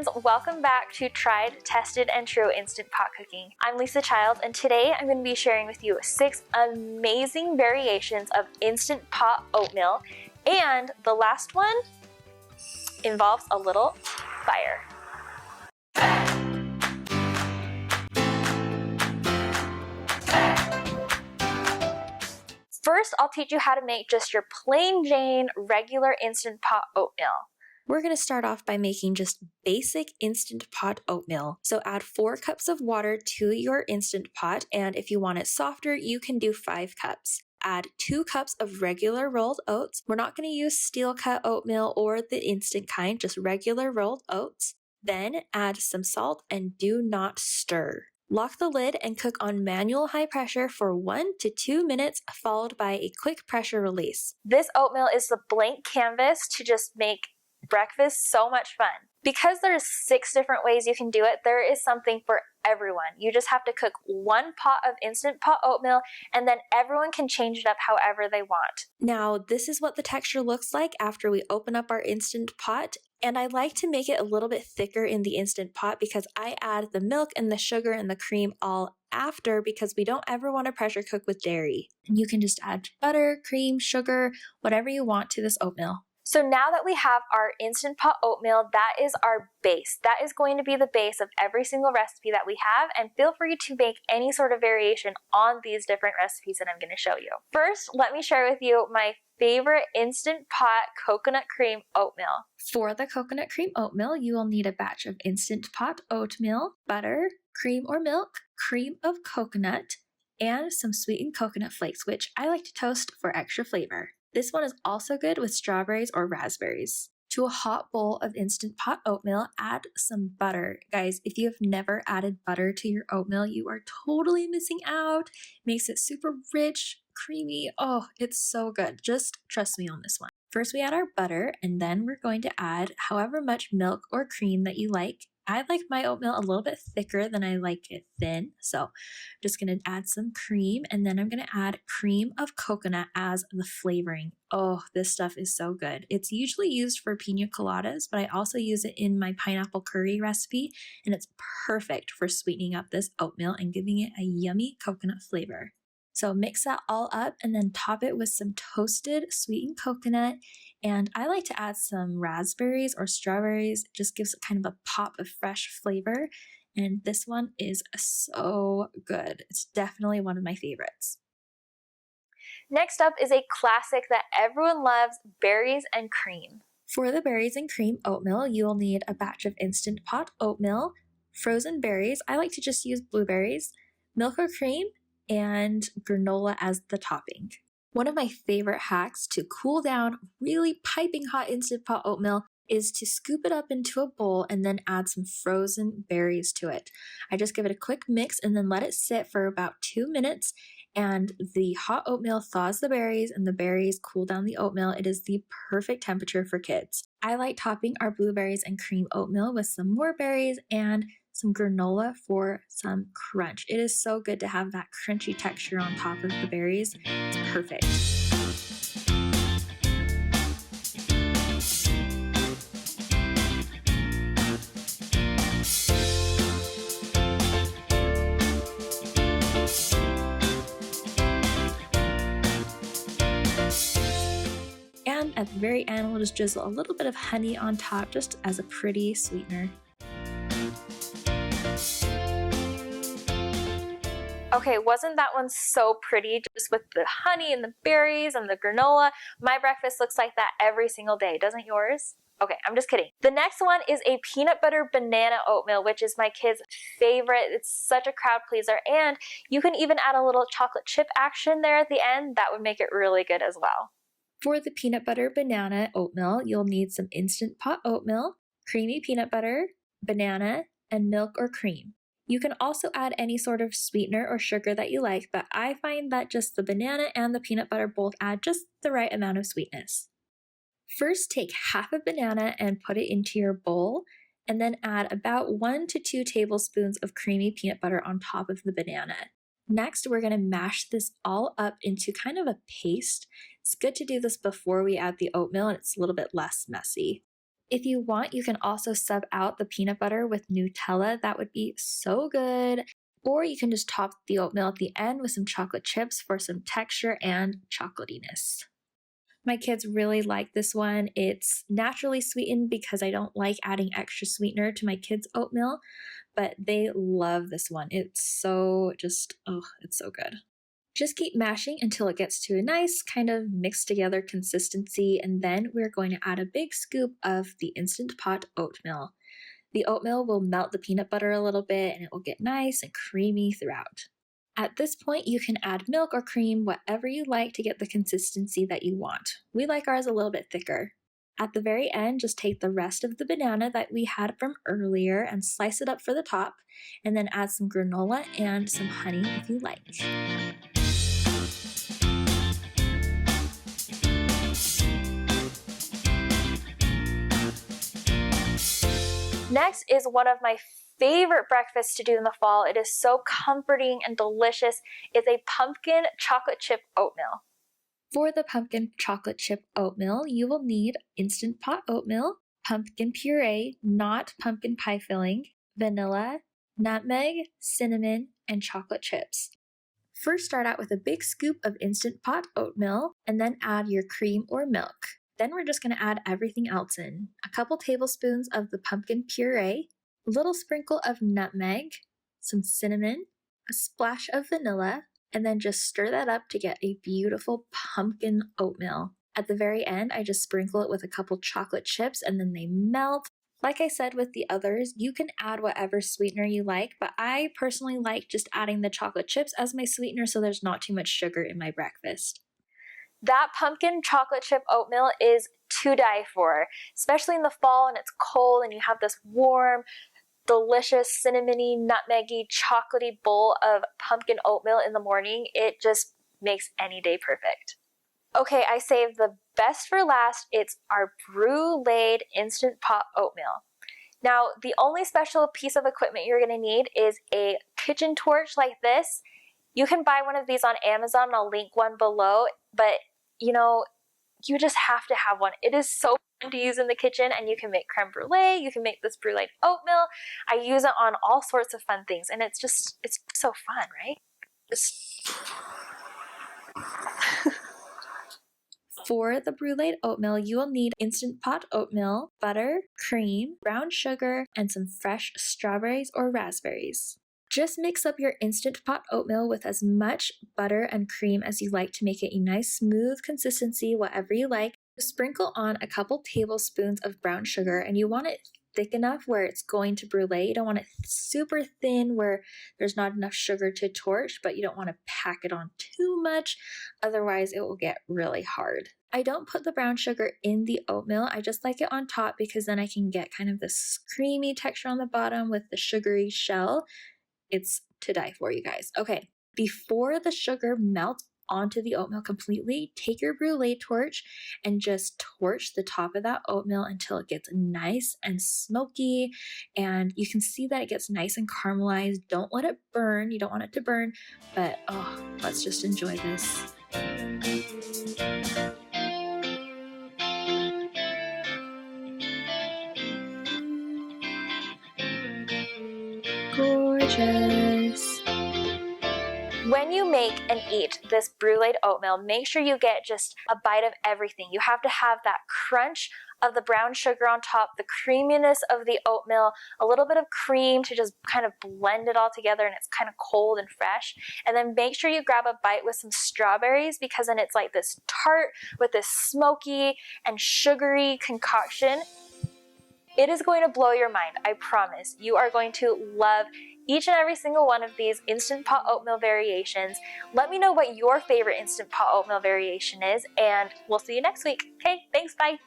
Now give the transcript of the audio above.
friends, welcome back to Tried, Tested, and True Instant Pot Cooking. I'm Lisa Childs, and today I'm going to be sharing with you 6 amazing variations of Instant Pot oatmeal, and the last one involves a little fire. First, I'll teach you how to make just your plain Jane regular Instant Pot oatmeal. We're going to start off by making just basic Instant Pot oatmeal. So add 4 cups of water to your Instant Pot, and if you want it softer, you can do 5 cups. Add 2 cups of regular rolled oats. We're not going to use steel cut oatmeal or the instant kind, just regular rolled oats. Then add some salt and do not stir. Lock the lid and cook on manual high pressure for 1 to 2 minutes, followed by a quick pressure release. This oatmeal is the blank canvas to just make breakfast so much fun. Because there's 6 different ways you can do it, there is something for everyone. You just have to cook 1 pot of Instant Pot oatmeal, and then everyone can change it up however they want. Now, this is what the texture looks like after we open up our Instant Pot, and I like to make it a little bit thicker in the Instant Pot because I add the milk and the sugar and the cream all after, because we don't ever want to pressure cook with dairy. And you can just add butter, cream, sugar, whatever you want to this oatmeal. So now that we have our Instant Pot oatmeal, that is our base. That is going to be the base of every single recipe that we have, and feel free to make any sort of variation on these different recipes that I'm going to show you. First, let me share with you my favorite Instant Pot coconut cream oatmeal. For the coconut cream oatmeal, you will need a batch of Instant Pot oatmeal, butter, cream or milk, cream of coconut, and some sweetened coconut flakes, which I like to toast for extra flavor. This one is also good with strawberries or raspberries. To a hot bowl of Instant Pot oatmeal, add some butter. Guys, if you have never added butter to your oatmeal, you are totally missing out. Makes it super rich, creamy. Oh, it's so good. Just trust me on this one. First, we add our butter, and then we're going to add however much milk or cream that you like. I like my oatmeal a little bit thicker than I like it thin, so I'm just going to add some cream, and then I'm going to add cream of coconut as the flavoring. Oh, this stuff is so good. It's usually used for pina coladas, but I also use it in my pineapple curry recipe, and it's perfect for sweetening up this oatmeal and giving it a yummy coconut flavor. So mix that all up and then top it with some toasted sweetened coconut. And I like to add some raspberries or strawberries. It just gives it kind of a pop of fresh flavor. And this one is so good. It's definitely one of my favorites. Next up is a classic that everyone loves, berries and cream. For the berries and cream oatmeal, you will need a batch of Instant Pot oatmeal, frozen berries. I like to just use blueberries, milk or cream, and granola as the topping. One of my favorite hacks to cool down really piping hot Instant Pot oatmeal is to scoop it up into a bowl and then add some frozen berries to it. I just give it a quick mix and then let it sit for about 2 minutes, and the hot oatmeal thaws the berries and the berries cool down the oatmeal. It is the perfect temperature for kids. I like topping our blueberries and cream oatmeal with some more berries and some granola for some crunch. It is so good to have that crunchy texture on top of the berries. It's perfect. And at the very end, we'll just drizzle a little bit of honey on top just as a pretty sweetener. Okay, wasn't that one so pretty, just with the honey and the berries and the granola? My breakfast looks like that every single day, doesn't yours? Okay, I'm just kidding. The next one is a peanut butter banana oatmeal, which is my kids' favorite. It's such a crowd pleaser, and you can even add a little chocolate chip action there at the end. That would make it really good as well. For the peanut butter banana oatmeal, you'll need some Instant Pot oatmeal, creamy peanut butter, banana, and milk or cream. You can also add any sort of sweetener or sugar that you like, but I find that just the banana and the peanut butter both add just the right amount of sweetness. First, take half a banana and put it into your bowl, and then add about 1 to 2 tablespoons of creamy peanut butter on top of the banana. Next, we're going to mash this all up into kind of a paste. It's good to do this before we add the oatmeal, and it's a little bit less messy. If you want, you can also sub out the peanut butter with Nutella. That would be so good. Or you can just top the oatmeal at the end with some chocolate chips for some texture and chocolatiness. My kids really like this one. It's naturally sweetened because I don't like adding extra sweetener to my kids' oatmeal, but they love this one. It's so it's so good. Just keep mashing until it gets to a nice kind of mixed together consistency, and then we're going to add a big scoop of the Instant Pot oatmeal. The oatmeal will melt the peanut butter a little bit and it will get nice and creamy throughout. At this point, you can add milk or cream, whatever you like to get the consistency that you want. We like ours a little bit thicker. At the very end, just take the rest of the banana that we had from earlier and slice it up for the top, and then add some granola and some honey if you like. Next is one of my favorite breakfasts to do in the fall. It is so comforting and delicious. It's a pumpkin chocolate chip oatmeal. For the pumpkin chocolate chip oatmeal, you will need Instant Pot oatmeal, pumpkin puree, not pumpkin pie filling, vanilla, nutmeg, cinnamon, and chocolate chips. First, start out with a big scoop of Instant Pot oatmeal and then add your cream or milk. Then we're just going to add everything else in. A couple tablespoons of the pumpkin puree, a little sprinkle of nutmeg, some cinnamon, a splash of vanilla, and then just stir that up to get a beautiful pumpkin oatmeal. At the very end, I just sprinkle it with a couple chocolate chips and then they melt. Like I said with the others, you can add whatever sweetener you like, but I personally like just adding the chocolate chips as my sweetener so there's not too much sugar in my breakfast. That pumpkin chocolate chip oatmeal is to die for, especially in the fall and it's cold and you have this warm, delicious, cinnamony, nutmeggy, chocolatey bowl of pumpkin oatmeal in the morning. It just makes any day perfect. Okay, I saved the best for last. It's our Bruleed Instant Pot oatmeal. Now, the only special piece of equipment you're going to need is a kitchen torch like this. You can buy one of these on Amazon. I'll link one below, but you just have to have one. It is so fun to use in the kitchen, and you can make creme brulee, you can make this Bruleed oatmeal. I use it on all sorts of fun things, and it's so fun, right? For the Bruleed oatmeal, you will need Instant Pot oatmeal, butter, cream, brown sugar, and some fresh strawberries or raspberries. Just mix up your Instant Pot oatmeal with as much butter and cream as you like to make it a nice smooth consistency, whatever you like. Sprinkle on a couple tablespoons of brown sugar, and you want it thick enough where it's going to brulee. You don't want it super thin where there's not enough sugar to torch, but you don't want to pack it on too much, otherwise it will get really hard. I don't put the brown sugar in the oatmeal. I just like it on top because then I can get kind of this creamy texture on the bottom with the sugary shell. It's to die for, you guys. Okay, before the sugar melts onto the oatmeal completely, take your brulee torch and just torch the top of that oatmeal until it gets nice and smoky, and you can see that it gets nice and caramelized. Don't let it burn. You don't want it to burn, but let's just enjoy this. Gorgeous. When you make and eat this Bruleed oatmeal, make sure you get just a bite of everything. You have to have that crunch of the brown sugar on top, the creaminess of the oatmeal, a little bit of cream to just kind of blend it all together, and it's kind of cold and fresh. And then make sure you grab a bite with some strawberries, because then it's like this tart with this smoky and sugary concoction. It is going to blow your mind, I promise. You are going to love each and every single one of these Instant Pot oatmeal variations. Let me know what your favorite Instant Pot oatmeal variation is, and we'll see you next week. Okay, thanks, bye.